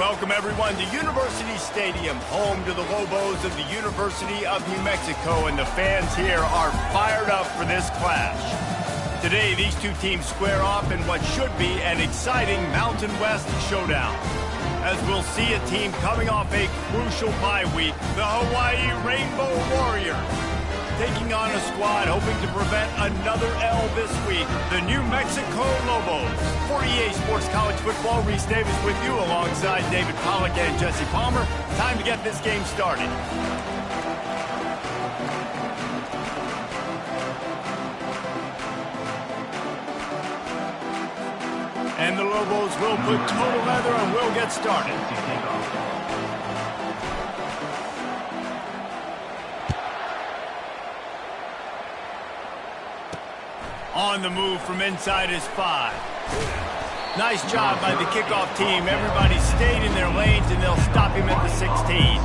Welcome, everyone, to University Stadium, home to the Lobos of the University of New Mexico, and the fans here are fired up for this clash. Today, these two teams square off in what should be an exciting Mountain West showdown. As we'll see a team coming off a crucial bye week, the Hawaii Rainbow Warriors, taking on a squad hoping to prevent another L this week, the New Mexico Lobos. For EA Sports College Football, Reese Davis with you alongside David Pollack and Jesse Palmer. Time to get this game started. And the Lobos will put total leather and will get started. On the move from inside his 5. Nice job by the kickoff team. Everybody stayed in their lanes, and they'll stop him at the 16.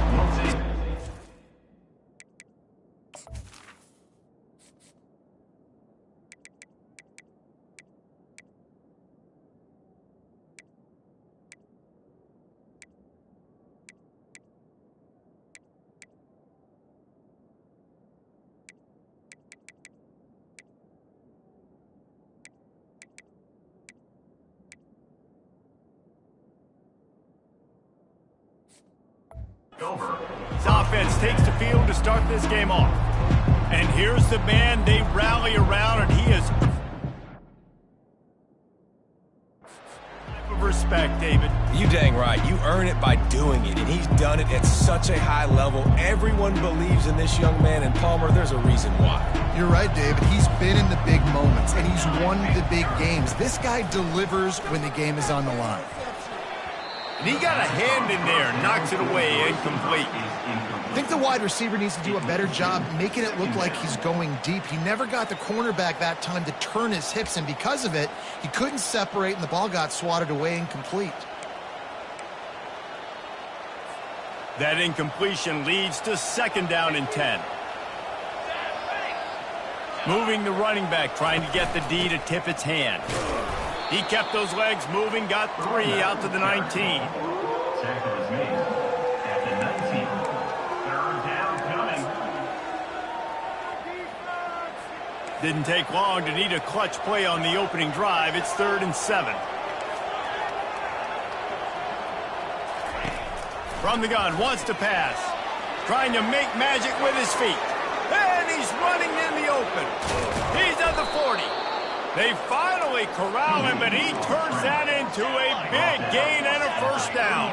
His offense takes the field to start this game off. And here's the man they rally around, and he is type of respect, David. You dang right. You earn it by doing it, and he's done it at such a high level. Everyone believes in this young man, and Palmer, there's a reason why. You're right, David. He's been in the big moments, and he's won the big games. This guy delivers when the game is on the line. And he got a hand in there, knocks it away, incomplete. I think the wide receiver needs to do a better job making it look like he's going deep. He never got the cornerback that time to turn his hips, and because of it, he couldn't separate, and the ball got swatted away incomplete. That incompletion leads to 2nd down and 10. Moving the running back, trying to get the D to tip its hand. He kept those legs moving, got 3 out to the 19. Tackle is made at the 19. 3rd down coming. Didn't take long to need a clutch play on the opening drive. It's 3rd and 7. From the gun, wants to pass. Trying to make magic with his feet. And he's running in the open. He's at the 40. They finally corral him, but he turns that into a big gain and a 1st down.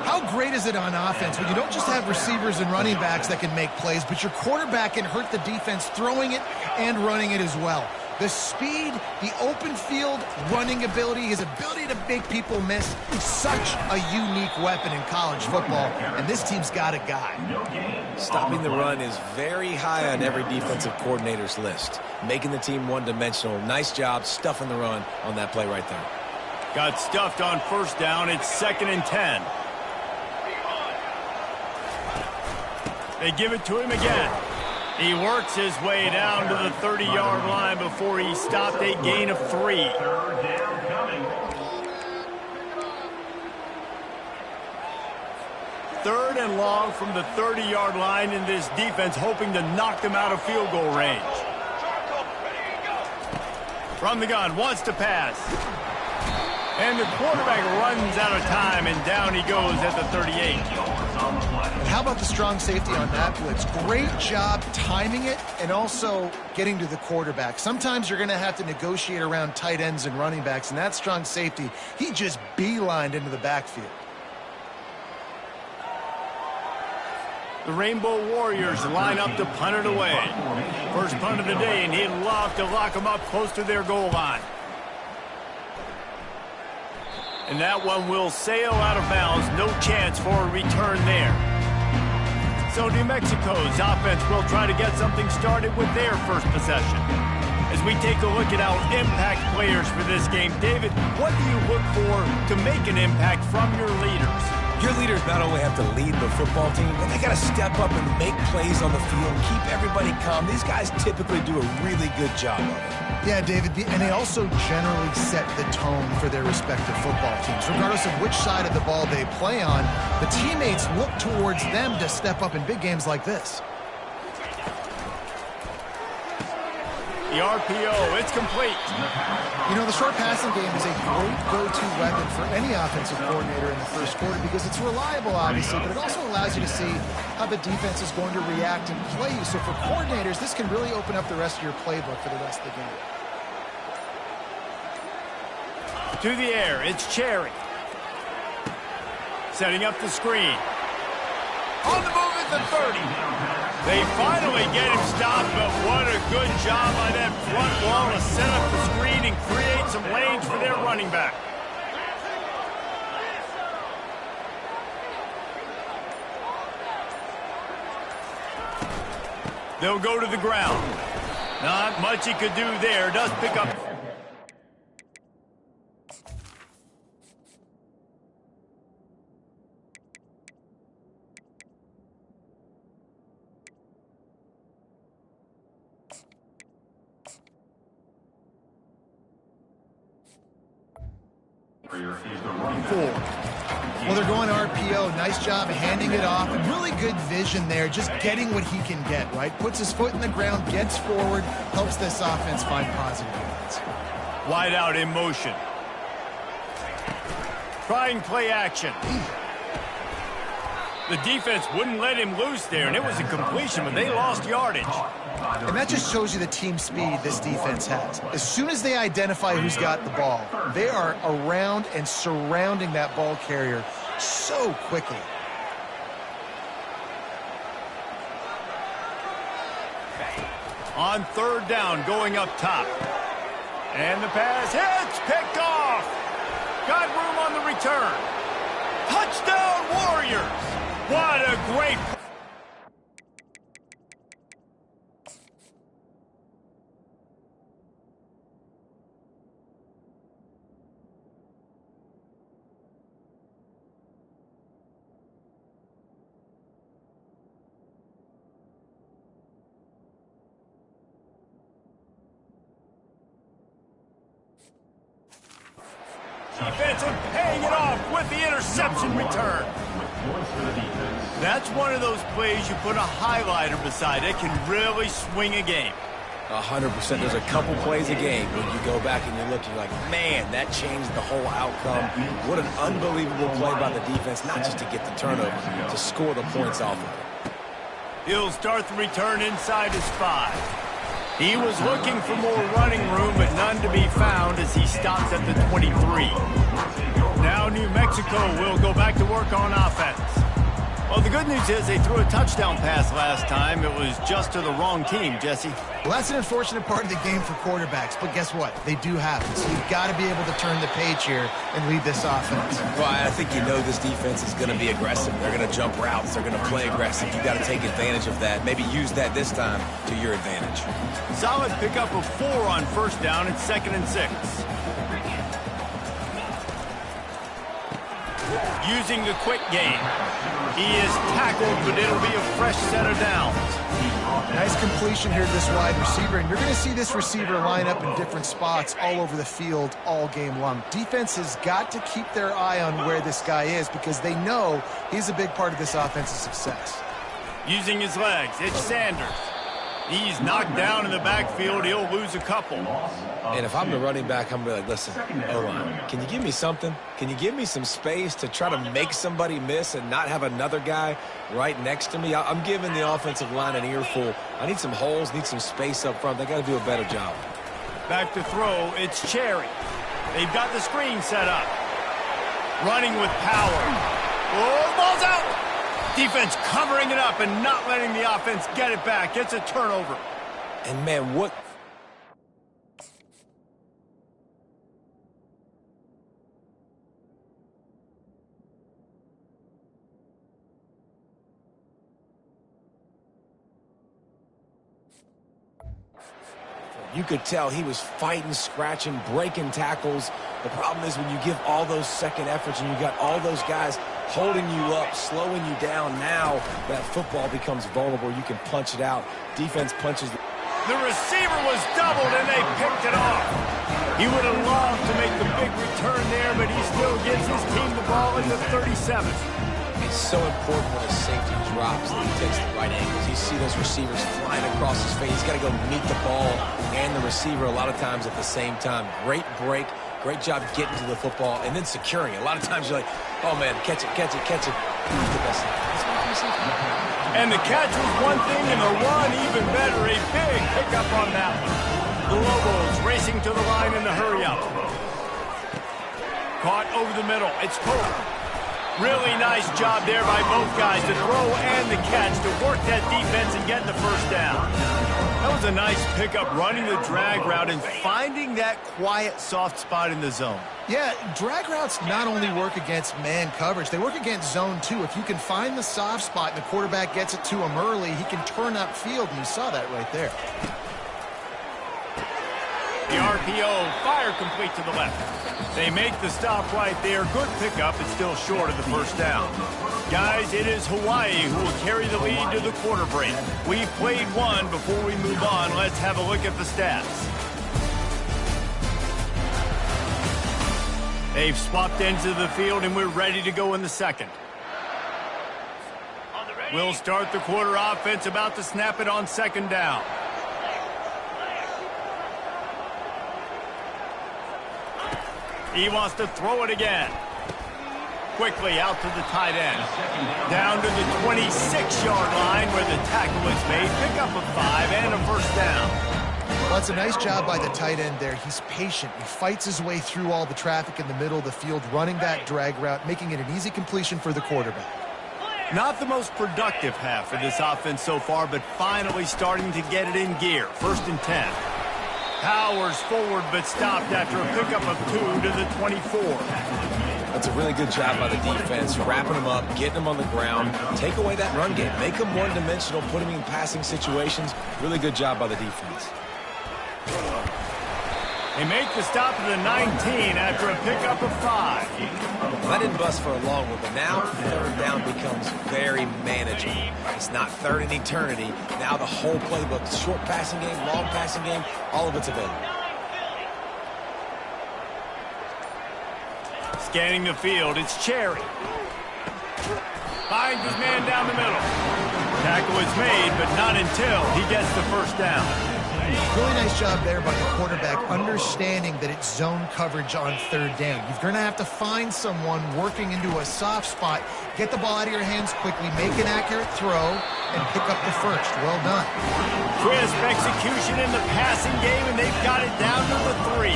How great is it on offense when you don't just have receivers and running backs that can make plays, but your quarterback can hurt the defense throwing it and running it as well. The speed, the open field, running ability, his ability to make people miss, such a unique weapon in college football, and this team's got a guy. Stopping the run is very high on every defensive coordinator's list. Making the team one-dimensional. Nice job stuffing the run on that play right there. Got stuffed on 1st down. It's 2nd and 10. They give it to him again. He works his way down to the 30-yard line before he stopped, a gain of 3. 3rd down coming. 3rd and long from the 30-yard line, in this defense hoping to knock them out of field goal range. From the gun, wants to pass. And the quarterback runs out of time, and down he goes at the 38. How about the strong safety on that blitz? Great job timing it and also getting to the quarterback. Sometimes you're going to have to negotiate around tight ends and running backs, and that strong safety, he just beelined into the backfield. The Rainbow Warriors line up to punt it away. First punt of the day, and he'd love to lock them up close to their goal line. And that one will sail out of bounds. No chance for a return there. So New Mexico's offense will try to get something started with their first possession. As we take a look at our impact players for this game, David, what do you look for to make an impact from your leaders? Your leaders not only have to lead the football team, but they got to step up and make plays on the field, keep everybody calm. These guys typically do a really good job of it. Yeah, David, and they also generally set the tone for their respective football teams. Regardless of which side of the ball they play on, the teammates look towards them to step up in big games like this. The RPO, it's complete. You know, the short passing game is a great go-to weapon for any offensive coordinator in the first quarter because it's reliable, obviously, but it also allows you to see how the defense is going to react and play you. So for coordinators, this can really open up the rest of your playbook for the rest of the game. To the air, it's Cherry. Setting up the screen. On the move at the 30. They finally get him stopped, but what a good job by that front wall to set up the screen and create some lanes for their running back. They'll go to the ground. Not much he could do there. Does pick up. Well, they're going RPO. Nice job handing it off. And really good vision there, just getting what he can get, right? Puts his foot in the ground, gets forward, helps this offense find positive yards. Wide out in motion. Trying play action. The defense wouldn't let him loose there, and it was a completion, but they lost yardage. And that just shows you the team speed this defense has. As soon as they identify who's got the ball, they are around and surrounding that ball carrier so quickly. On third down, going up top. And the pass hits, picked off. Got room on the return. Touchdown, Warriors. What a great... Defensive paying it off with the interception return. That's one of those plays you put a highlighter beside. It can really swing a game. 100%. There's a couple plays a game when you go back and you look, you're like, man, that changed the whole outcome. What an unbelievable play by the defense, not just to get the turnover, to score the points off of it. He'll start the return inside his 5. He was looking for more running room, but none to be found as he stops at the 23. Now New Mexico will go back to work on offense. Well, the good news is they threw a touchdown pass last time. It was just to the wrong team, Jesse. Well, that's an unfortunate part of the game for quarterbacks, but guess what? They do happen. So you've got to be able to turn the page here and lead this offense. Well, I think you know this defense is going to be aggressive. They're going to jump routes. They're going to play aggressive. You've got to take advantage of that. Maybe use that this time to your advantage. Solid pickup of 4 on first down. It's 2nd and 6. Using the quick game. He is tackled, but it'll be a fresh set of downs. Nice completion here to this wide receiver, and you're going to see this receiver line up in different spots all over the field all game long. Defense has got to keep their eye on where this guy is because they know he's a big part of this offense's success. Using his legs, it's Sanders. He's knocked down in the backfield. He'll lose a couple. And if I'm the running back, I'm going to be like, listen, O-line, can you give me something? Can you give me some space to try to make somebody miss and not have another guy right next to me? I'm giving the offensive line an earful. I need some holes, need some space up front. They got to do a better job. Back to throw, it's Cherry. They've got the screen set up. Running with power. Oh, ball's out! Defense covering it up and not letting the offense get it back. It's a turnover. And, man, what... You could tell he was fighting, scratching, breaking tackles, The problem is when you give all those second efforts and you got all those guys holding you up, slowing you down, now that football becomes vulnerable. You can punch it out. Defense punches. The receiver was doubled, and they picked it off. He would have loved to make the big return there, but he still gives his team the ball in the 37th. It's so important when a safety drops that he takes the right angles. You see those receivers flying across his face. He's got to go meet the ball and the receiver a lot of times at the same time. Great break. Great job getting to the football and then securing it. A lot of times you're like, oh, man, catch it, catch it, catch it. Who's the best safety? And the catch was one thing, and the run even better. A big pickup on that one. The Lobos racing to the line in the hurry-up. Caught over the middle. It's Pope. Really nice job there by both guys to throw and the catch to work that defense and get the first down. That was a nice pickup, running the drag route and finding that quiet, soft spot in the zone. Yeah, drag routes not only work against man coverage, they work against zone too. If you can find the soft spot and the quarterback gets it to him early, he can turn upfield, and you saw that right there. The RPO, fire complete to the left. They make the stop right there. Good pickup. It's still short of the first down. Guys, it is Hawaii who will carry the lead to the quarter break. We've played one. Before we move on, let's have a look at the stats. They've swapped ends of the field, and we're ready to go in the second. We'll start the quarter offense, about to snap it on second down. He wants to throw it again. Quickly out to the tight end. Down to the 26-yard line where the tackle is made. Pick up a 5 and a first down. Well, it's a nice job by the tight end there. He's patient. He fights his way through all the traffic in the middle of the field, running that drag route, making it an easy completion for the quarterback. Not the most productive half for this offense so far, but finally starting to get it in gear. 1st and 10. Powers forward, but stopped after a pickup of 2 to the 24. That's a really good job by the defense, wrapping them up, getting them on the ground, take away that run game, make them one-dimensional, put them in passing situations. Really good job by the defense. They make the stop at the 19 after a pickup of 5. Well, that didn't bust for a long one, but now third down becomes very manageable. It's not third in eternity. Now the whole playbook, short passing game, long passing game, all of it's available. Scanning the field, it's Cherry. Finds his man down the middle. Tackle is made, but not until he gets the first down. Really nice job there by the quarterback, understanding that it's zone coverage on third down. You're going to have to find someone working into a soft spot, get the ball out of your hands quickly, make an accurate throw, and pick up the first. Well done. Crisp execution in the passing game, and they've got it down to the 3.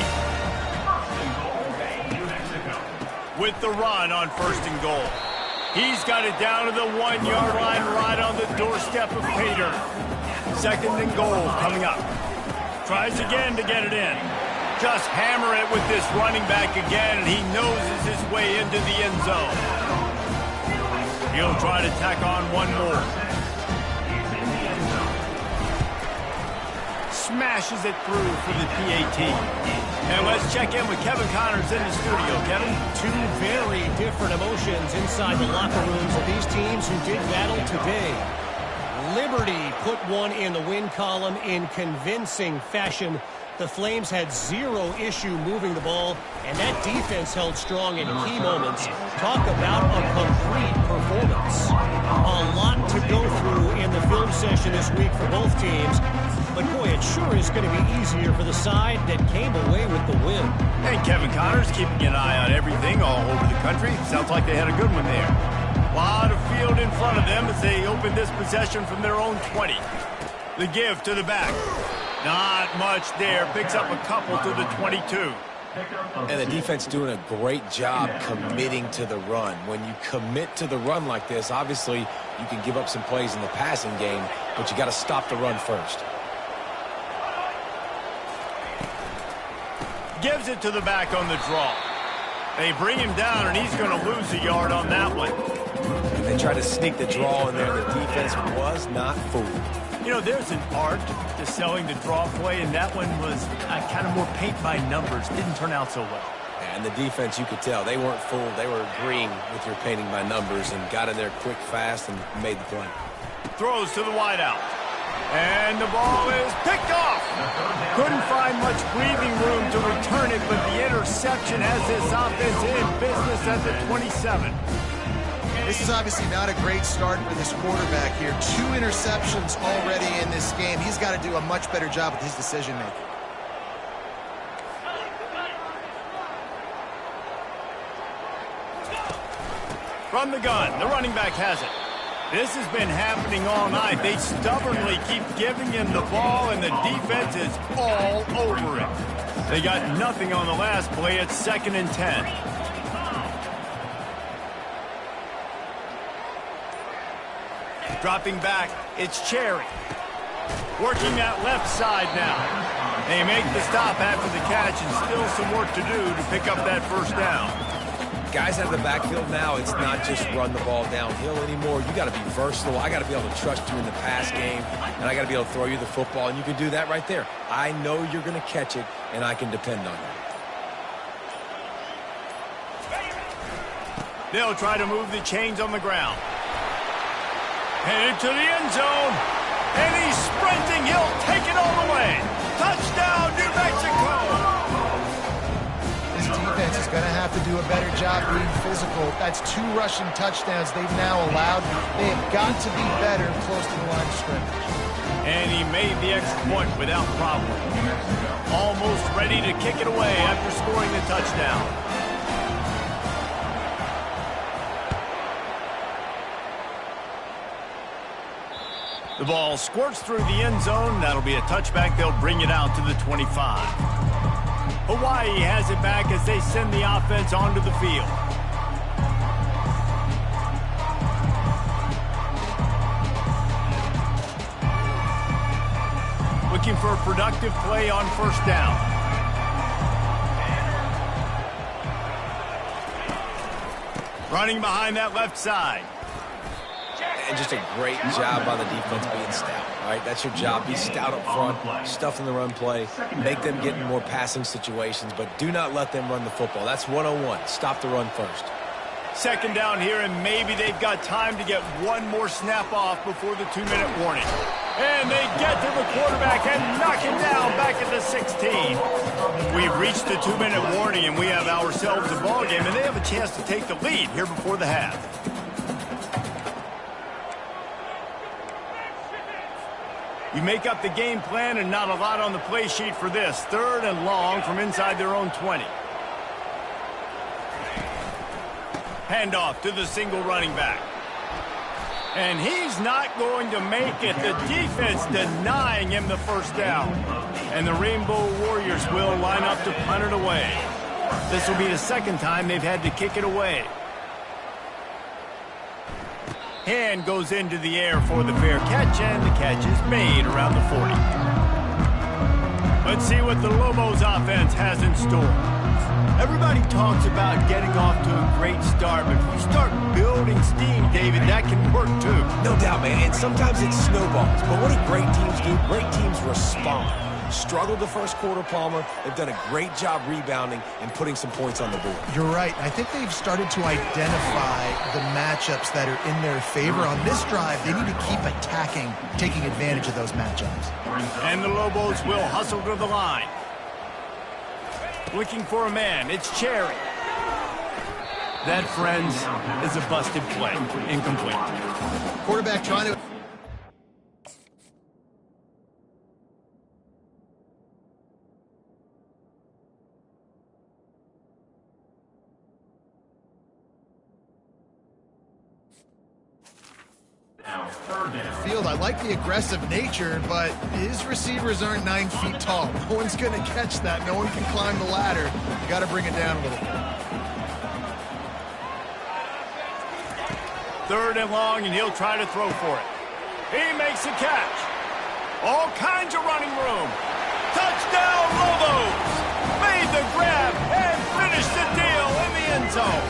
With the run on 1st and goal. He's got it down to the 1-yard line right on the doorstep of Pater. 2nd and goal coming up. Tries again to get it in. Just hammer it with this running back again, and he noses his way into the end zone. He'll try to tack on one more. Smashes it through for the PAT. And let's check in with Kevin Connors in the studio. Kevin? Two very different emotions inside the locker rooms of these teams who did battle today. Liberty put one in the win column in convincing fashion. The Flames had zero issue moving the ball, and that defense held strong in key moments. Talk about a complete performance. A lot to go through in the film session this week for both teams. But, boy, it sure is going to be easier for the side that came away with the win. And Kevin Connors keeping an eye on everything all over the country. Sounds like they had a good one there. A lot of field in front of them as they open this possession from their own 20. The give to the back. Not much there. Picks up a couple to the 22. And the defense doing a great job committing to the run. When you commit to the run like this, obviously you can give up some plays in the passing game, but you got to stop the run first. Gives it to the back on the draw. They bring him down, and he's going to lose a yard on that one. They try to sneak the draw in there. The defense was not fooled. You know, there's an art to selling the draw play, and that one was kind of more paint by numbers. Didn't turn out so well. And and the defense, you could tell, they weren't fooled. They were agreeing with your painting by numbers and got in there quick, fast, and made the play. Throws to the wideout. And the ball is picked off. Couldn't find much breathing room to return it, but the interception has this offense in business at the 27. This is obviously not a great start for this quarterback here. 2 interceptions already in this game. He's got to do a much better job with his decision-making. From the gun, the running back has it. This has been happening all night. They stubbornly keep giving him the ball, and the defense is all over it. They got nothing on the last play. It's 2nd and 10. Dropping back, it's Cherry. Working that left side now. They make the stop after the catch, and still some work to do to pick up that first down. Guys out of the backfield now, it's not just run the ball downhill anymore. You got to be versatile. I got to be able to trust you in the pass game, and I got to be able to throw you the football, and you can do that right there. I know you're going to catch it, and I can depend on you. They'll try to move the chains on the ground. Headed to the end zone, and he's sprinting. He'll take it all the way. Touchdown, New Mexico! This defense is going to have to do a better job being physical. That's 2 rushing touchdowns they've now allowed. They have got to be better close to the line of scrimmage. And he made the extra point without problem. Almost ready to kick it away after scoring the touchdown. The ball squirts through the end zone. That'll be a touchback. They'll bring it out to the 25. Hawaii has it back as they send the offense onto the field. Looking for a productive play on first down. Running behind that left side. And just a great job by the defense being stout, all right? That's your job. Be stout up front, stuff in the run play, make them get in more passing situations, but do not let them run the football. That's 101. Stop the run first. 2nd down here, and maybe they've got time to get one more snap off before the 2-minute warning. And they get to the quarterback and knock him down back at the 16. We've reached the 2-minute warning, and we have ourselves a ball game, and they have a chance to take the lead here before the half. You make up the game plan and not a lot on the play sheet for this. 3rd and long from inside their own 20. Handoff to the single running back. And he's not going to make it. The defense denying him the first down. And the Rainbow Warriors will line up to punt it away. This will be the 2nd time they've had to kick it away. Hand goes into the air for the fair catch, and the catch is made around the 40. Let's see what the Lobos offense has in store. Everybody talks about getting off to a great start, but if you start building steam, David, that can work too. No doubt, man, and sometimes it snowballs. But what do great teams do? Great teams respond. Struggled the first quarter, Palmer. They've done a great job rebounding and putting some points on the board. You're right. I think they've started to identify the matchups that are in their favor. On this drive, they need to keep attacking, taking advantage of those matchups. And the Lobos will hustle to the line. Looking for a man. It's Cherry. That, friends, is a busted play. Incomplete. Quarterback trying to... Field, I like the aggressive nature, but his receivers aren't 9 feet tall. No one's going to catch that. No one can climb the ladder. You got to bring it down a little bit. 3rd and long, and he'll try to throw for it. He makes a catch. All kinds of running room. Touchdown, Lobos! Made the grab and finished the deal in the end zone.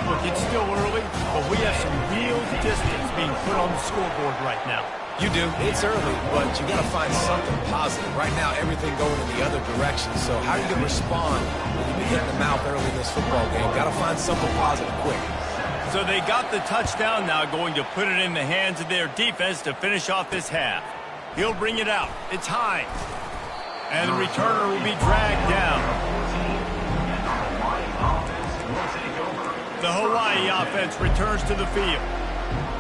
Look, it's still early, but we have some real distance being put on the scoreboard right now. You do. It's early, but you got to find something positive. Right now, everything going in the other direction. So how are you going to respond when you be hit in the mouth early in this football game. Got to find something positive quick. So they got the touchdown now, going to put it in the hands of their defense to finish off this half. He'll bring it out. It's Hines. And the returner will be dragged down. The Hawaii offense returns to the field.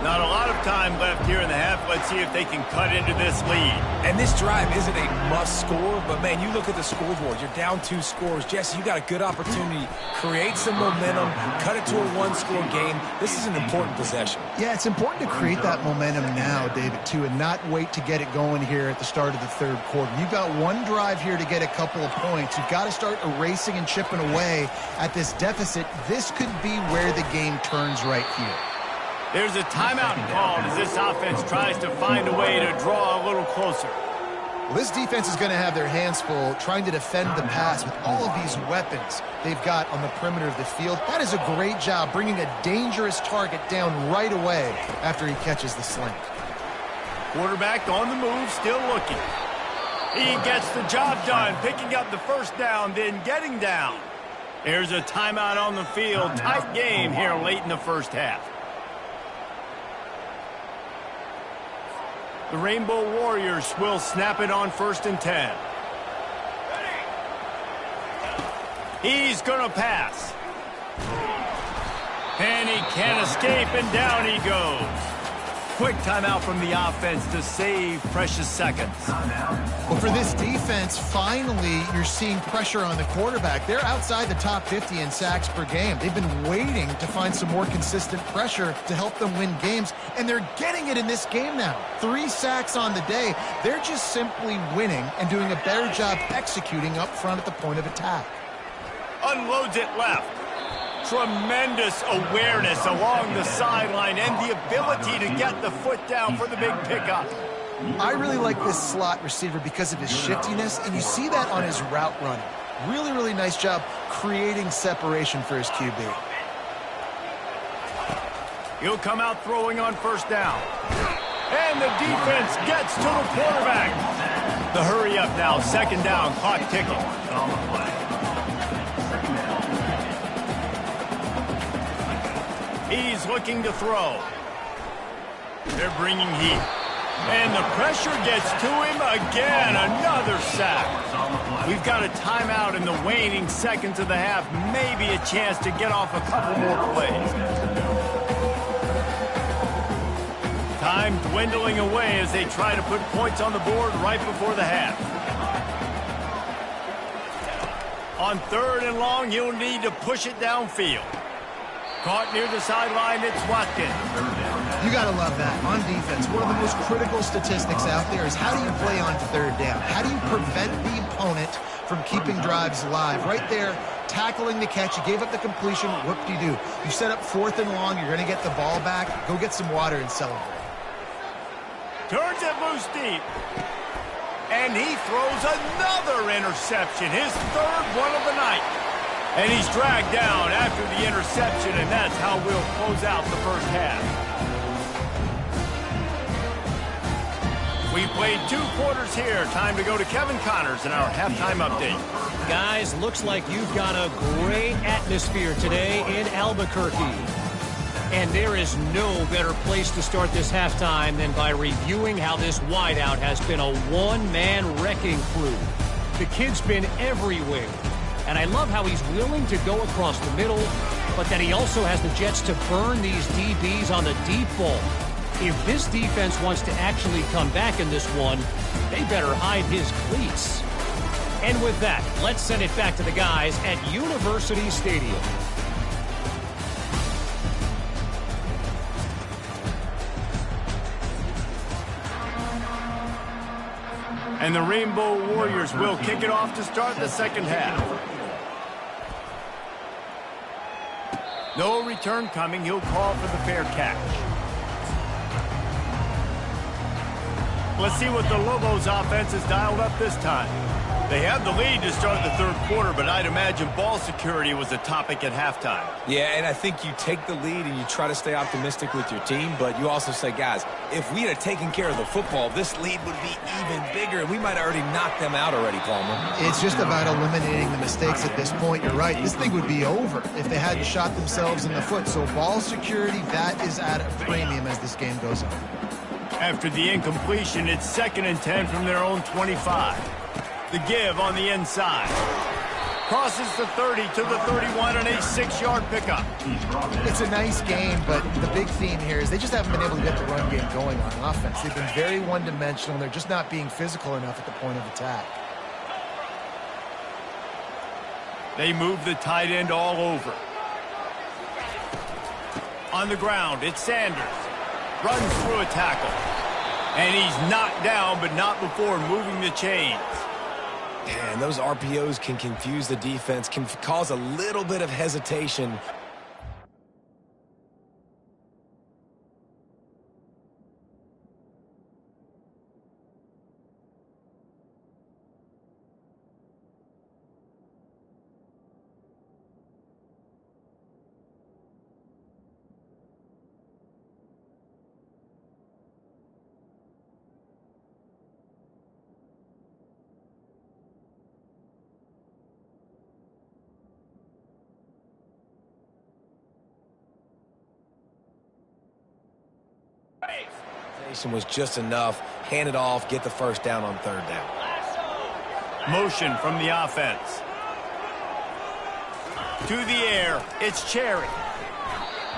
Not a lot of time left here in the half. Let's see if they can cut into this lead. And this drive isn't a must score, but, man, you look at the scoreboard. You're down 2 scores. Jesse, you got a good opportunity. Create some momentum. Cut it to a 1-score game. This is an important possession. Yeah, it's important to create that momentum now, David, too, and not wait to get it going here at the start of the third quarter. You've got one drive here to get a couple of points. You've got to start erasing and chipping away at this deficit. This could be where the game turns right here. There's a timeout called as this offense tries to find a way to draw a little closer. Well, this defense is going to have their hands full trying to defend the pass with all of these weapons they've got on the perimeter of the field. That is a great job bringing a dangerous target down right away after he catches the slant. Quarterback on the move, still looking. He gets the job done, picking up the first down, then getting down. There's a timeout on the field. Tight game here late in the first half. The Rainbow Warriors will snap it on 1st and 10. He's going to pass. And he can't escape, and down he goes. Quick timeout from the offense to save precious seconds. Well, for this defense, finally, you're seeing pressure on the quarterback. They're outside the top 50 in sacks per game. They've been waiting to find some more consistent pressure to help them win games, and they're getting it in this game now. 3 sacks on the day. They're just simply winning and doing a better job executing up front at the point of attack. Unloads it left. Tremendous awareness along the sideline and the ability to get the foot down for the big pickup. I really like this slot receiver because of his shiftiness, and you see that on his route running. Really, really nice job creating separation for his QB. He'll come out throwing on 1st down. And the defense gets to the quarterback. The hurry up now, 2nd down, clock ticking. He's looking to throw. They're bringing heat. And the pressure gets to him again. Another sack. We've got a timeout in the waning seconds of the half. Maybe a chance to get off a couple more plays. Time dwindling away as they try to put points on the board right before the half. On 3rd and long, he'll need to push it downfield. Caught near the sideline, it's Watkins. You got to love that. On defense, one of the most critical statistics out there is how do you play on 3rd down? How do you prevent the opponent from keeping drives alive? Right there, tackling the catch. You gave up the completion. Whoop-de-doo. You set up 4th and long. You're going to get the ball back. Go get some water and celebrate. Turns it loose deep. And he throws another interception. His 3rd one of the night. And he's dragged down after the interception, and that's how we'll close out the first half. We played 2 quarters here. Time to go to Kevin Connors in our halftime update. Guys, looks like you've got a great atmosphere today in Albuquerque. And there is no better place to start this halftime than by reviewing how this wideout has been a one-man wrecking crew. The kid's been everywhere. And I love how he's willing to go across the middle, but that he also has the jets to burn these DBs on the deep ball. If this defense wants to actually come back in this one, they better hide his cleats. And with that, let's send it back to the guys at University Stadium. And the Rainbow Warriors will kick it off to start the second half. No return coming. He'll call for the fair catch. Let's see what the Lobos offense has dialed up this time. They have the lead to start the third quarter, but I'd imagine ball security was a topic at halftime. Yeah, and I think you take the lead and you try to stay optimistic with your team, but you also say, guys, if we had taken care of the football, this lead would be even bigger, and we might have already knocked them out already, Palmer. It's just about eliminating the mistakes at this point. You're right. This thing would be over if they hadn't shot themselves in the foot. So ball security, that is at a premium as this game goes on. After the incompletion, it's 2nd and 10 from their own 25. The give on the inside. Crosses the 30 to the 31 and a 6-yard pickup. It's a nice game, but the big theme here is they just haven't been able to get the run game going on offense. They've been very one-dimensional. They're just not being physical enough at the point of attack. They move the tight end all over. On the ground, it's Sanders. Runs through a tackle. And he's knocked down, but not before moving the chains. And those RPOs can confuse the defense, can cause a little bit of hesitation. Was just enough. Hand it off, get the first down on 3rd down. Motion from the offense. To the air, it's Cherry.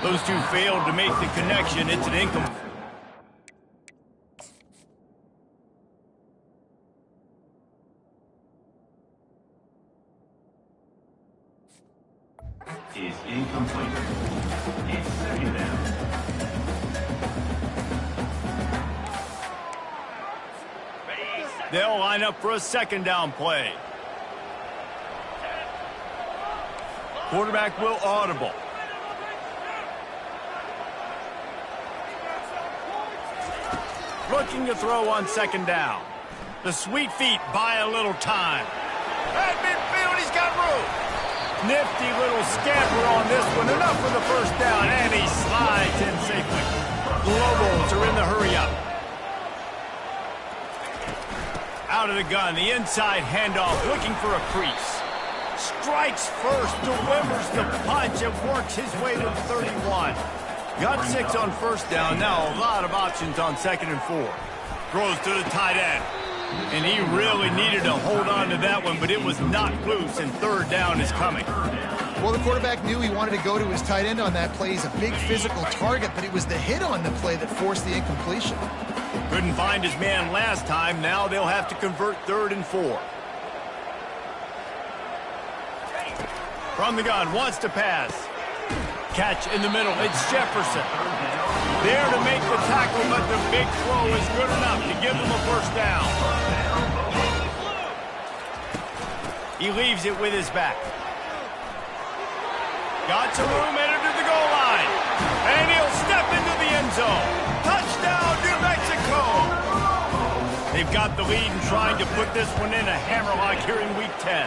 Those two failed to make the connection. It's an incomplete. Is incomplete. It's 2nd down. They'll line up for a 2nd down play. Quarterback will audible. Looking to throw on 2nd down. The sweet feet buy a little time. At midfield, he's got room. Nifty little scamper on this one. Enough for the first down, and he slides in safely. The Lobos are in the hurry-up. Out of the gun, the inside handoff, looking for a crease. Strikes first, delivers the punch, and works his way to the 31. Got 6 on 1st down, now a lot of options on 2nd and 4. Throws to the tight end. And he really needed to hold on to that one, but it was knocked loose, and 3rd down is coming. Well, the quarterback knew he wanted to go to his tight end on that play. He's a big physical target, but it was the hit on the play that forced the incompletion. Couldn't find his man last time. Now they'll have to convert 3rd and 4. From the gun, wants to pass. Catch in the middle, it's Jefferson. There to make the tackle, but the big throw is good enough to give them a 1st down. He leaves it with his back. Got some room, headed to the goal line. And he'll step into the end zone. Touchdown, New Mexico! They've got the lead and trying to put this one in a hammerlock here in Week 10.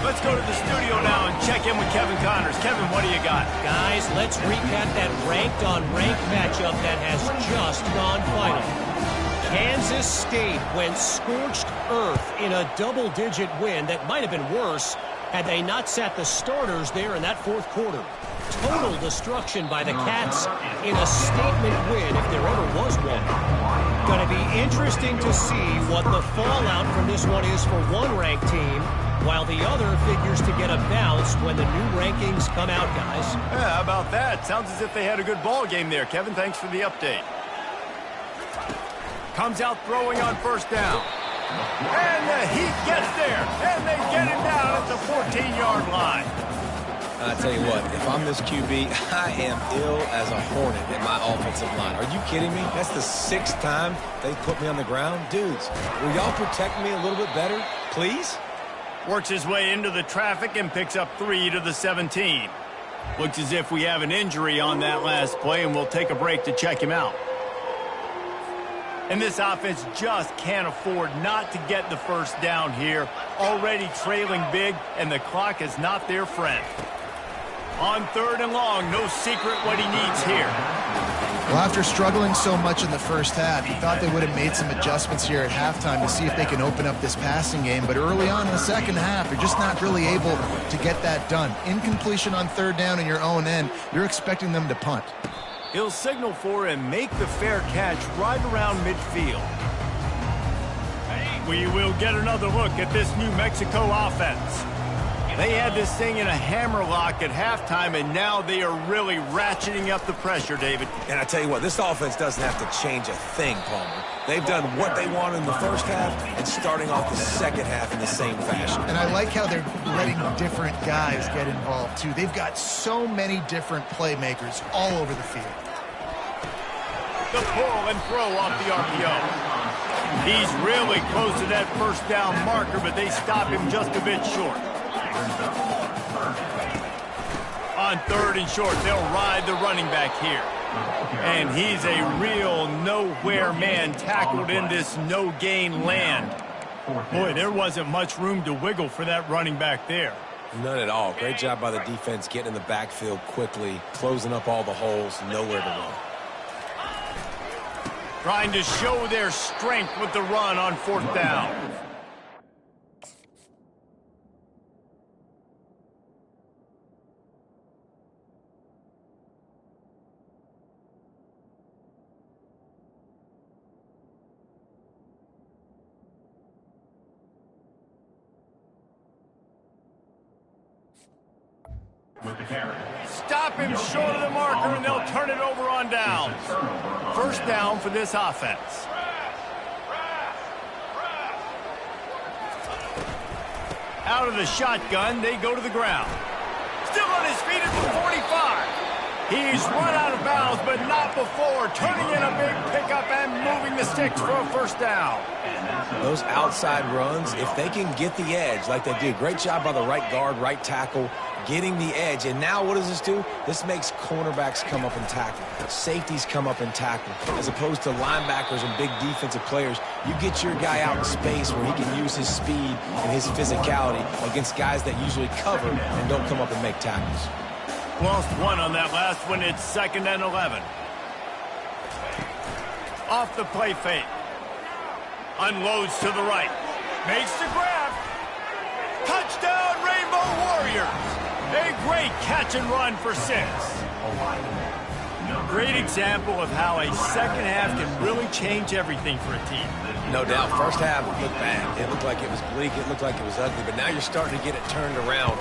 Let's go to the studio now and check in with Kevin Connors. Kevin, what do you got? Guys, let's recap that ranked-on-ranked matchup that has just gone final. Kansas State went scorched earth in a double-digit win that might have been worse had they not sat the starters there in that 4th quarter. Total destruction by the Cats in a statement win if there ever was one. Going to be interesting to see what the fallout from this one is for one ranked team, while the other figures to get a bounce when the new rankings come out, guys. Yeah, how about that? Sounds as if they had a good ball game there. Kevin, thanks for the update. Comes out throwing on 1st down. And the Heat gets there. And they get him down at the 14-yard line. I tell you what, if I'm this QB, I am ill as a hornet in my offensive line. Are you kidding me? That's the 6th time they put me on the ground. Dudes, will y'all protect me a little bit better, please? Works his way into the traffic and picks up 3 to the 17. Looks as if we have an injury on that last play, and we'll take a break to check him out. And this offense just can't afford not to get the first down here. Already trailing big, and the clock is not their friend. On 3rd and long, no secret what he needs here. Well, after struggling so much in the first half, you thought they would have made some adjustments here at halftime to see if they can open up this passing game. But early on in the second half, they're just not really able to get that done. Incompletion on 3rd down in your own end, you're expecting them to punt. He'll signal for and make the fair catch right around midfield. We will get another look at this New Mexico offense. They had this thing in a hammerlock at halftime, and now they are really ratcheting up the pressure, David. And I tell you what, this offense doesn't have to change a thing, Palmer. They've done what they wanted in the first half and starting off the second half in the same fashion. And I like how they're letting different guys get involved, too. They've got so many different playmakers all over the field. The pull and throw off the RPO. He's really close to that first down marker, but they stop him just a bit short. On 3rd and short, they'll ride the running back here. And he's a real nowhere man tackled in this no-gain land. Boy, there wasn't much room to wiggle for that running back there. None at all. Great job by the defense getting in the backfield quickly, closing up all the holes, nowhere to run. Trying to show their strength with the run on 4th down. Stop him short of the marker, and they'll turn it over on downs. First down for this offense. Out of the shotgun, they go to the ground. Still on his feet at the 45. He's run out of bounds, but not before. Turning in a big pickup and moving the sticks for a first down. Those outside runs, if they can get the edge like they did, great job by the right guard, right tackle, getting the edge. And now what does this do? This makes cornerbacks come up and tackle. Safeties come up and tackle. As opposed to linebackers and big defensive players, you get your guy out in space where he can use his speed and his physicality against guys that usually cover and don't come up and make tackles. Lost one on that last one. It's 2nd and 11. Off the play fake. Unloads to the right. Makes the grab. Touchdown, Rainbow Warriors. A great catch and run for 6. Great example of how a second half can really change everything for a team. No doubt. First half looked bad. It looked like it was bleak. It looked like it was ugly. But now you're starting to get it turned around.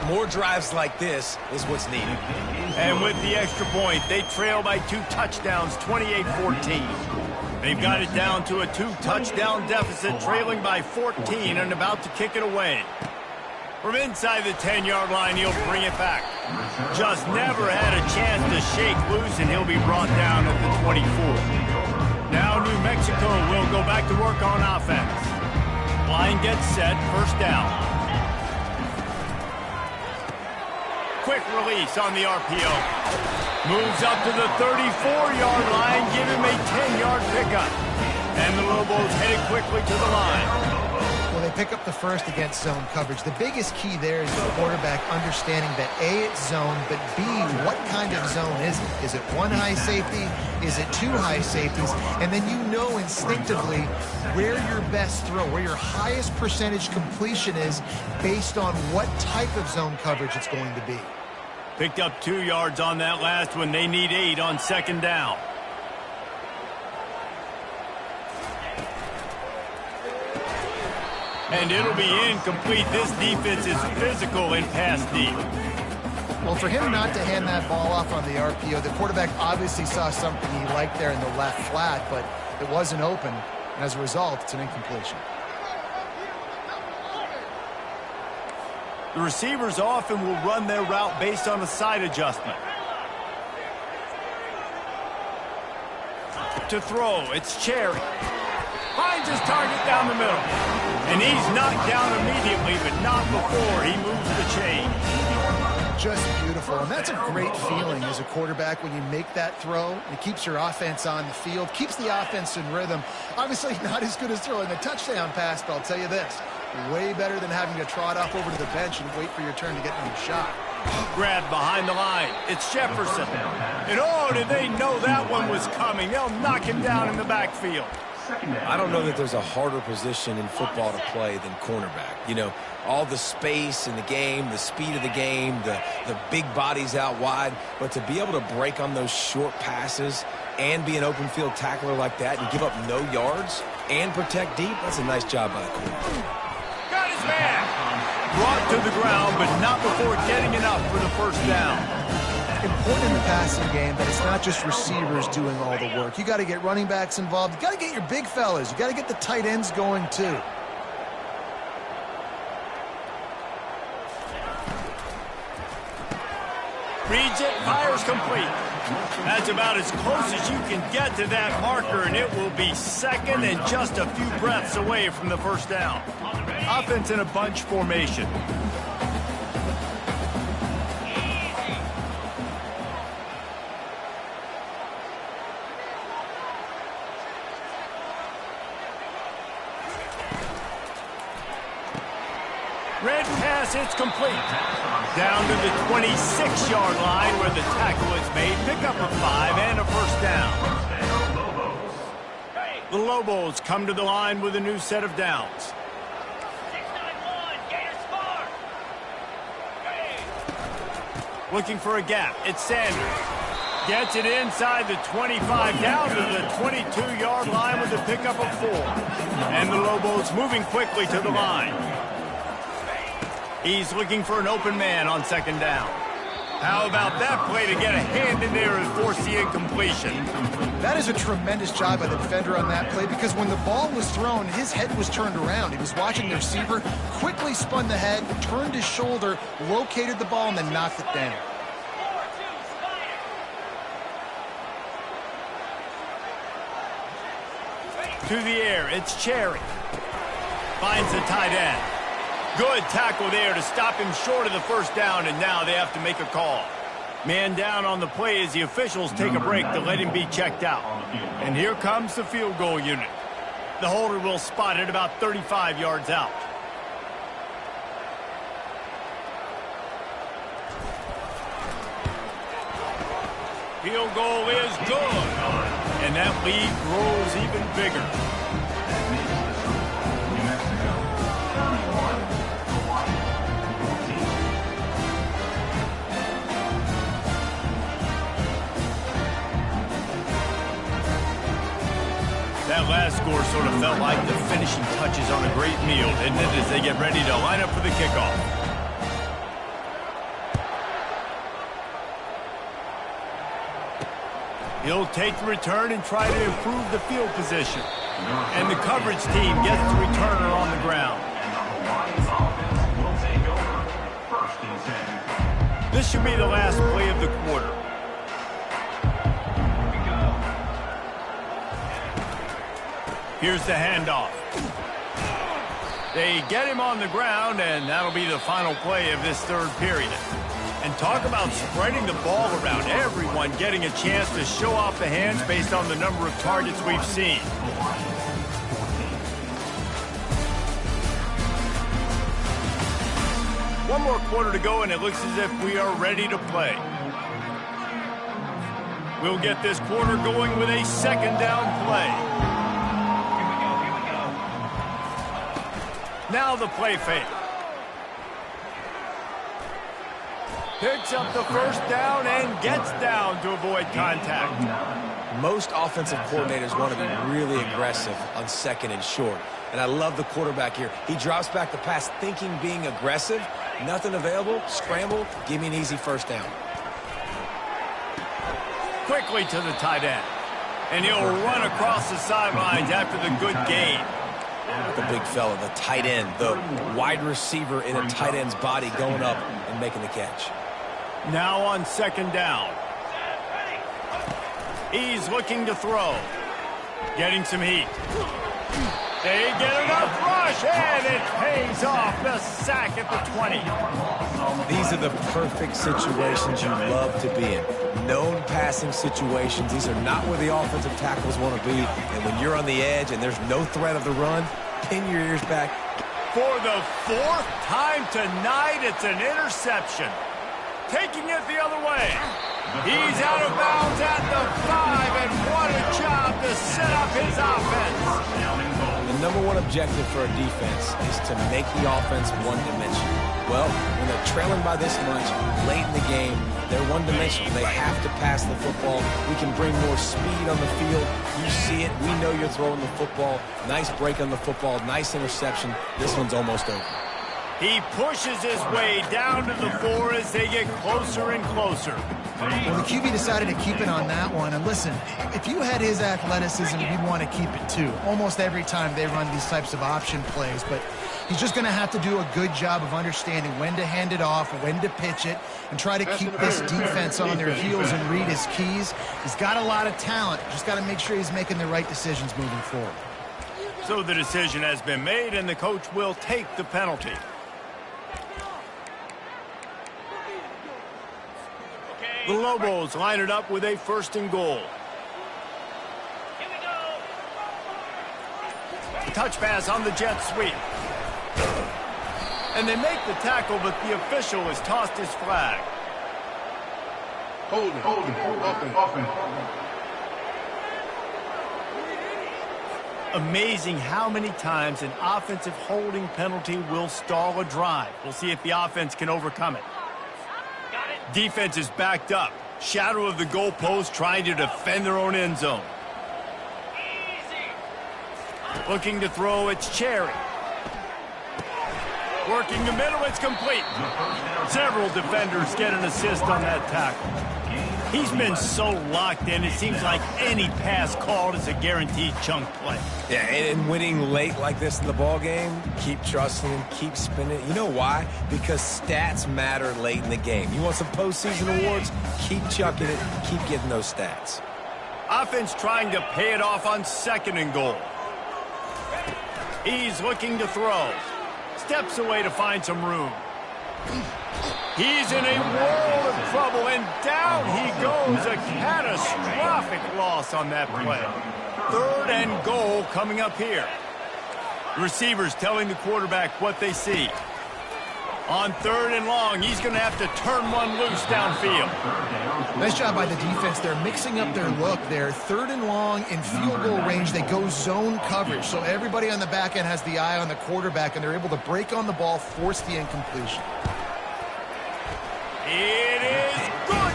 More drives like this is what's needed. And with the extra point, they trail by 2 touchdowns, 28-14. They've got it down to a 2-touchdown deficit, trailing by 14 and about to kick it away. From inside the 10-yard line, he'll bring it back. Just never had a chance to shake loose, and he'll be brought down at the 24. Now New Mexico will go back to work on offense. Line gets set, first down. Quick release on the RPO. Moves up to the 34-yard line, give him a 10-yard pickup. And the Lobos headed quickly to the line. Well, they pick up the first against zone coverage. The biggest key there is the quarterback understanding that A, it's zone, but B, what kind of zone is it? Is it 1 high safety? Is it 2 high safeties? And then you know instinctively where your best throw, where your highest percentage completion is based on what type of zone coverage it's going to be. Picked up 2 yards on that last one. They need 8 on 2nd down. And it'll be incomplete. This defense is physical in pass deep. Well, for him not to hand that ball off on the RPO, the quarterback obviously saw something he liked there in the left flat, but it wasn't open. And as a result, it's an incompletion. The receivers often will run their route based on a side adjustment. To throw, it's Cherry. Finds his target down the middle. And he's knocked down immediately, but not before he moves the chain. just beautiful, and that's a great feeling as a quarterback when you make that throw. It keeps your offense on the field, keeps the offense in rhythm. Obviously not as good as throwing a touchdown pass, but I'll tell you this, way better than having to trot off over to the bench and wait for your turn to get another shot. Grab behind the line. It's Jefferson. And oh, did they know that one was coming? They'll knock him down in the backfield. I don't know that there's a harder position in football to play than cornerback. You know, all the space in the game, the speed of the game, the big bodies out wide. But to be able to break on those short passes and be an open field tackler like that and give up no yards and protect deep, that's a nice job by the corner. Got his man. Brought to the ground, but not before getting enough for the first down. Important in the passing game that it's not just receivers doing all the work. You got to get running backs involved. You got to get your big fellas. You got to get the tight ends going too. Reads it, fires complete. That's about as close as you can get to that marker, and it will be second and just a few breaths away from the first down. Offense in a bunch formation. Red pass, it's complete. Down to the 26-yard line where the tackle is made. Pick up a 5 and a first down. The Lobos come to the line with a new set of downs. 691, Gator Smart. Looking for a gap. It's Sanders. Gets it inside the 25, down to the 22-yard line with a pickup of 4. And the Lobos moving quickly to the line. He's looking for an open man on second down. How about that play to get a hand in there and force the incompletion? That is a tremendous job by the defender on that play because when the ball was thrown, his head was turned around. He was watching the receiver, quickly spun the head, turned his shoulder, located the ball, and then knocked it down. To the air, it's Cherry. Finds the tight end. Good tackle there to stop him short of the first down, and now they have to make a call. Man down on the play as the officials take a break to let him be checked out. And here comes the field goal unit. The holder will spot it about 35 yards out. Field goal is good. And that lead grows even bigger. That last score sort of felt like the finishing touches on a great meal, didn't it, as they get ready to line up for the kickoff. He'll take the return and try to improve the field position. And the coverage team gets the returner on the ground. This should be the last play of the quarter. Here's the handoff. They get him on the ground, and that'll be the final play of this third period. And talk about spreading the ball around. Everyone getting a chance to show off the hands based on the number of targets we've seen. One more quarter to go, and it looks as if we are ready to play. We'll get this quarter going with a second down play. Now the play fake. Picks up the first down and gets down to avoid contact. Most offensive coordinators want to be really aggressive on second and short. And I love the quarterback here. He drops back the pass thinking being aggressive. Nothing available. Scramble. Give me an easy first down. Quickly to the tight end. And he'll run across the sidelines after the good gain. The big fella, the tight end, the wide receiver in a tight end's body going up and making the catch. Now on second down. He's looking to throw. Getting some heat. They get enough rush, and it pays off. The sack at the 20. These are the perfect situations you love to be in. Known passing situations. These are not where the offensive tackles want to be. And when you're on the edge and there's no threat of the run, pin your ears back. For the fourth time tonight, it's an interception. Taking it the other way. He's out of bounds at the 5, and what a job to set up his offense. The number one objective for a defense is to make the offense one-dimensional. Well, when they're trailing by this much late in the game, they're one-dimensional. They have to pass the football. We can bring more speed on the field. You see it. We know you're throwing the football. Nice break on the football. Nice interception. This one's almost over. He pushes his way down to the 4 as they get closer and closer. Well, the QB decided to keep it on that one. And listen, if you had his athleticism, you'd want to keep it too. Almost every time they run these types of option plays. But he's just going to have to do a good job of understanding when to hand it off, when to pitch it, and try to keep this defense on their heels and read his keys. He's got a lot of talent. Just got to make sure he's making the right decisions moving forward. So the decision has been made, and the coach will take the penalty. The Lobos line it up with a 1st and goal. Here we go. Touch pass on the jet sweep. And they make the tackle, but the official has tossed his flag. Hold it. Offense. Amazing how many times an offensive holding penalty will stall a drive. We'll see if the offense can overcome it. Defense is backed up. Shadow of the goalpost trying to defend their own end zone. Looking to throw, it's Cherry. Working the middle, it's complete. Several defenders get an assist on that tackle. He's been so locked in, it seems like any pass called is a guaranteed chunk play. Yeah, and winning late like this in the ball game, keep trusting him, keep spinning. You know why? Because stats matter late in the game. You want some postseason awards? Keep chucking it, keep getting those stats. Offense trying to pay it off on 2nd and goal. He's looking to throw. Steps away to find some room. He's in a world of trouble, and down he goes. A catastrophic loss on that play. 3rd and goal coming up here. Receivers telling the quarterback what they see. On 3rd and long, he's going to have to turn one loose downfield. Nice job by the defense. They're mixing up their look there. 3rd and long in field goal range. They go zone coverage. So everybody on the back end has the eye on the quarterback, and they're able to break on the ball, force the incompletion. It is good.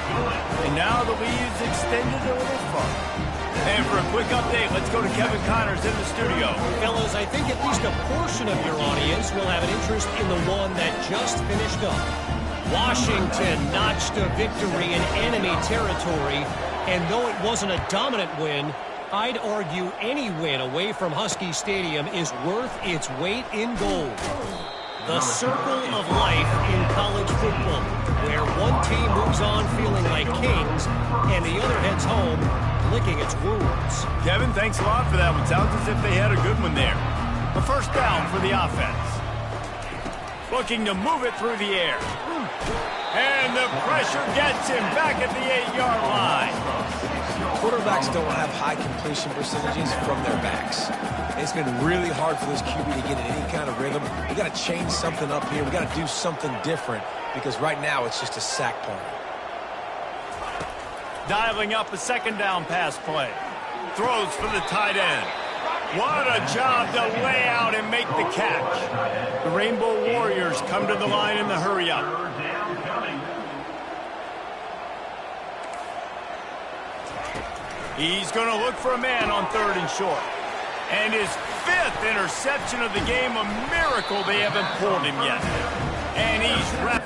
And now the lead is extended a little further. And for a quick update, let's go to Kevin Connors in the studio. Fellas, I think at least a portion of your audience will have an interest in the one that just finished up. Washington notched a victory in enemy territory, and though it wasn't a dominant win, I'd argue any win away from Husky Stadium is worth its weight in gold. The circle of life in college football, where one team moves on feeling like kings and the other heads home licking its wounds. Kevin, thanks a lot for that one. Sounds as if they had a good one there. A 1st down for the offense. Looking to move it through the air. And the pressure gets him back at the 8-yard line. Quarterbacks don't have high completion percentages from their backs. It's been really hard for this QB to get in any kind of rhythm. We got to change something up here. We got to do something different because right now it's just a sack point. Dialing up a 2nd down pass play. Throws for the tight end. What a job to lay out and make the catch. The Rainbow Warriors come to the line in the hurry-up. He's going to look for a man on 3rd and short. And his 5th interception of the game, a miracle they haven't pulled him yet. And he's wrapped.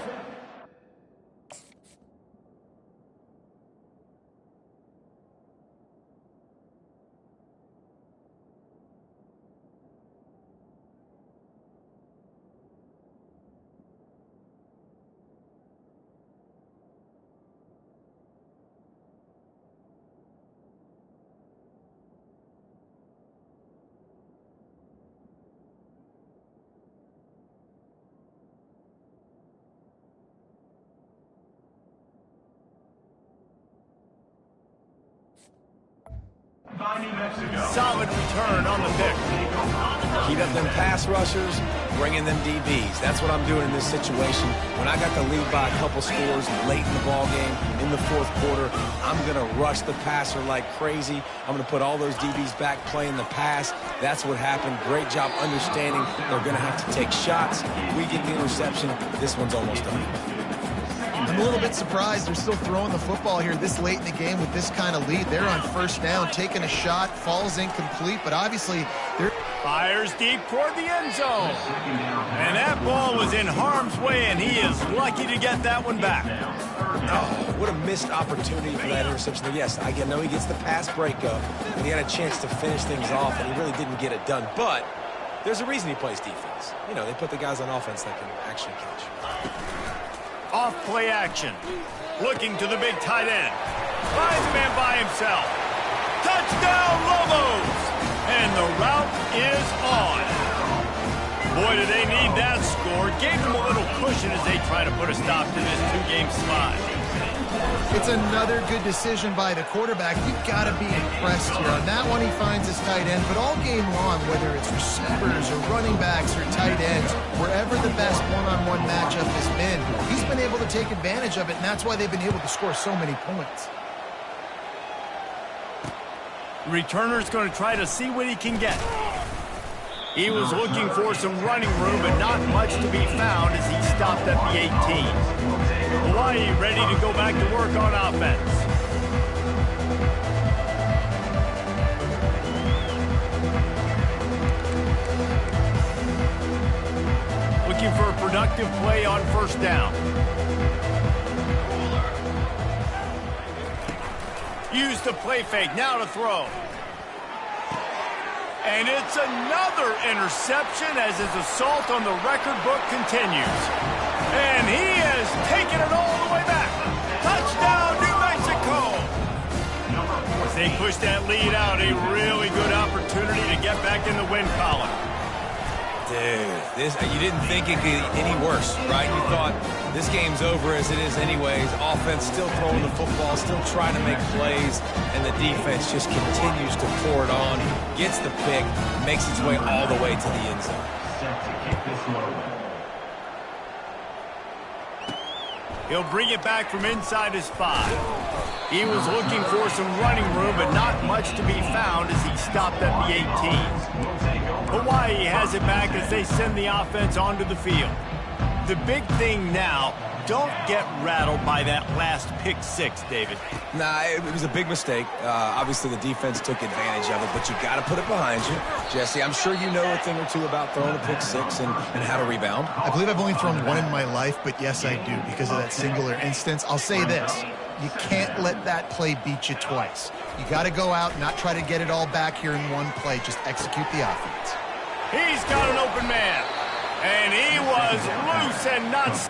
by New Mexico. Solid return on the pick. Keep up them pass rushers, bringing them DBs. That's what I'm doing in this situation. When I got the lead by a couple scores late in the ball game, in the fourth quarter, I'm going to rush the passer like crazy. I'm going to put all those DBs back playing the pass. That's what happened. Great job understanding they're going to have to take shots. We get the interception. This one's almost done. I'm a little bit surprised they're still throwing the football here this late in the game with this kind of lead. They're on first down, taking a shot, falls incomplete, but obviously they're... Fires deep toward the end zone. And that ball was in harm's way, and he is lucky to get that one back. Oh, what a missed opportunity for that interception. Yes, I know he gets the pass breakup, and he had a chance to finish things off, and he really didn't get it done. But there's a reason he plays defense. You know, they put the guys on offense that can actually catch. Off play action. Looking to the big tight end. Finds a man by himself. Touchdown, Lobos! And the route is on. Boy, do they need that score. Gave them a little cushion as they try to put a stop to this two-game slide. It's another good decision by the quarterback. You've got to be impressed here. On that one, he finds his tight end, but all game long, whether it's receivers or running backs or tight ends, wherever the best one-on-one matchup has been, he's been able to take advantage of it, and that's why they've been able to score so many points. Returner's going to try to see what he can get. He was looking for some running room, but not much to be found as he stopped at the 18. Hawaii ready to go back to work on offense. Looking for a productive play on first down. Use the play fake, now to throw. And it's another interception as his assault on the record book continues. And he has taken it all the way back. Touchdown, New Mexico! As they push that lead out, a really good opportunity to get back in the win column. Dude, you didn't think it could get any worse, right? You thought this game's over as it is anyways. Offense still throwing the football, still trying to make plays, and the defense just continues to pour it on, gets the pick, makes its way all the way to the end zone. Set to kick this one. He'll bring it back from inside his 5. He was looking for some running room, but not much to be found as he stopped at the 18. Hawaii has it back as they send the offense onto the field. The big thing now, don't get rattled by that last pick 6, David. Nah, it was a big mistake. Obviously, the defense took advantage of it, but you got to put it behind you. Jesse, I'm sure you know a thing or two about throwing a pick 6 and how to rebound. I believe I've only thrown one in my life, but yes, I do because of that singular instance. I'll say this. You can't let that play beat you twice. You got to go out, not try to get it all back here in one play. Just execute the offense. He's got an open man, and he was loose and not...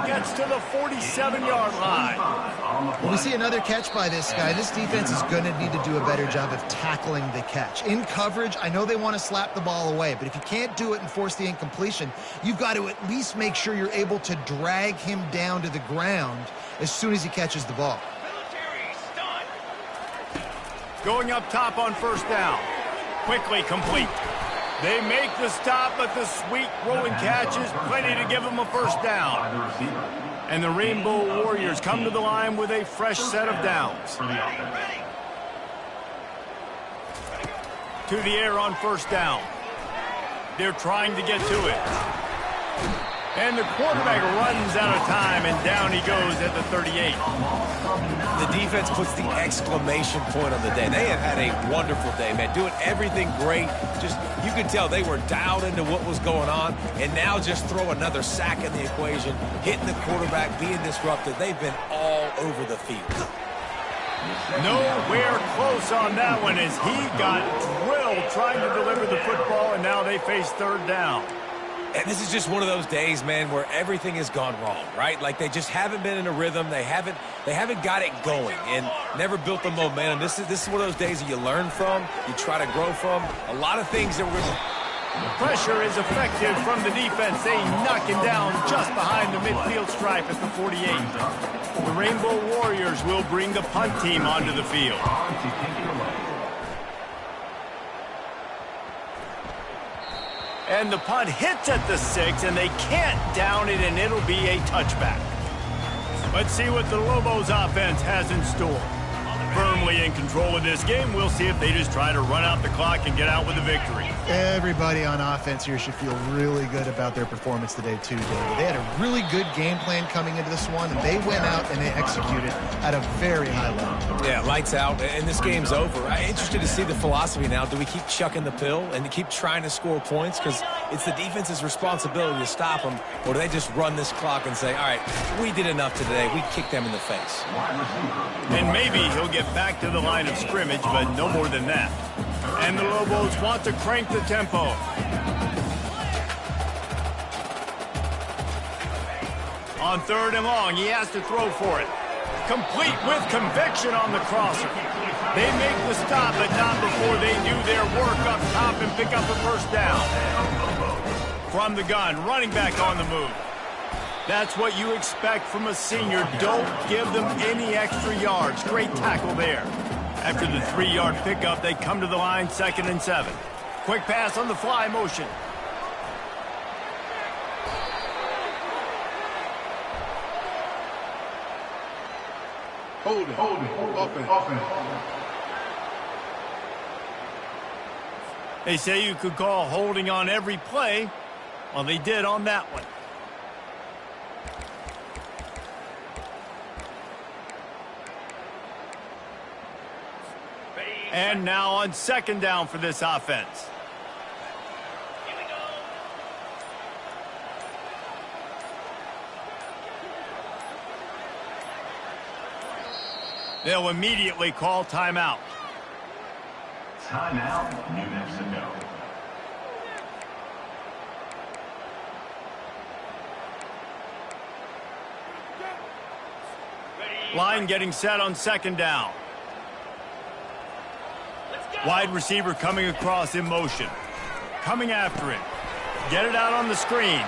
Gets to the 47-yard line. When we see another catch by this guy, this defense is going to need to do a better job of tackling the catch. In coverage, I know they want to slap the ball away, but if you can't do it and force the incompletion, you've got to at least make sure you're able to drag him down to the ground as soon as he catches the ball. Going up top on first down. Quickly complete. They make the stop, but the sweet rolling catch is plenty to give them a first down. And the Rainbow Warriors come to the line with a fresh set of downs. To the air on first down. They're trying to get to it. And the quarterback runs out of time, and down he goes at the 38. The defense puts the exclamation point on the day. They have had a wonderful day, man. Doing everything great. Just, you could tell they were dialed into what was going on, and now just throw another sack in the equation, hitting the quarterback, being disrupted. They've been all over the field. Nowhere close on that one as he got drilled trying to deliver the football, and now they face third down. And this is just one of those days, man, where everything has gone wrong, right? Like they just haven't been in a rhythm. They haven't got it going and never built the momentum. This is one of those days that you learn from, you try to grow from. A lot of things that were Pressure is effective from the defense. They knock him down just behind the midfield stripe at the 48. The Rainbow Warriors will bring the punt team onto the field. And the punt hits at the 6, and they can't down it, and it'll be a touchback. Let's see what the Lobos offense has in store. Firmly in control of this game. We'll see if they just try to run out the clock and get out with a victory. Everybody on offense here should feel really good about their performance today, too, David. They had a really good game plan coming into this one, and they went out and they executed at a very high level. Yeah, lights out, and this game's over. I'm interested to see the philosophy now. Do we keep chucking the pill and to keep trying to score points? Because it's the defense's responsibility to stop them, or do they just run this clock and say, all right, we did enough today. We kicked them in the face. And maybe he'll get back to the line of scrimmage, but no more than that. And the Lobos want to crank the tempo. On 3rd and long, he has to throw for it. Complete with conviction on the crosser. They make the stop, but not before they do their work up top and pick up a first down. From the gun, running back on the move. That's what you expect from a senior. Don't give them any extra yards. Great tackle there. After the 3-yard pickup, they come to the line, 2nd and 7. Quick pass on the fly motion. Hold it, offense. They say you could call holding on every play. Well, they did on that one. And now on 2nd down for this offense. Here we go. They'll immediately call timeout. Timeout, New Mexico. Line getting set on 2nd down. Wide receiver coming across in motion. Coming after him. Get it out on the screen.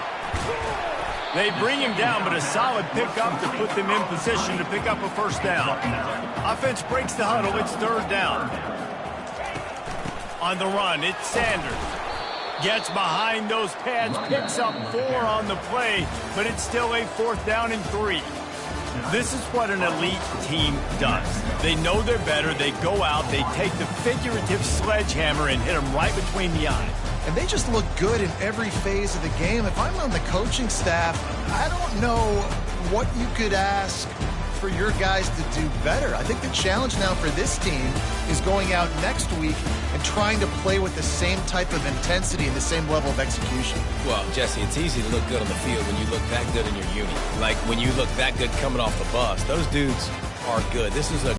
They bring him down, but a solid pickup to put them in position to pick up a first down. Offense breaks the huddle. It's 3rd down. On the run, it's Sanders. Gets behind those pads, picks up 4 on the play, but it's still a 4th down and 3. This is what an elite team does. They know they're better. They go out. They take the figurative sledgehammer and hit them right between the eyes. And they just look good in every phase of the game. If I'm on the coaching staff, I don't know what you could ask for your guys to do better. I think the challenge now for this team is going out next week and trying to play with the same type of intensity and the same level of execution. Well, Jesse, it's easy to look good on the field when you look that good in your uni. Like when you look that good coming off the bus. Those dudes are good. This is a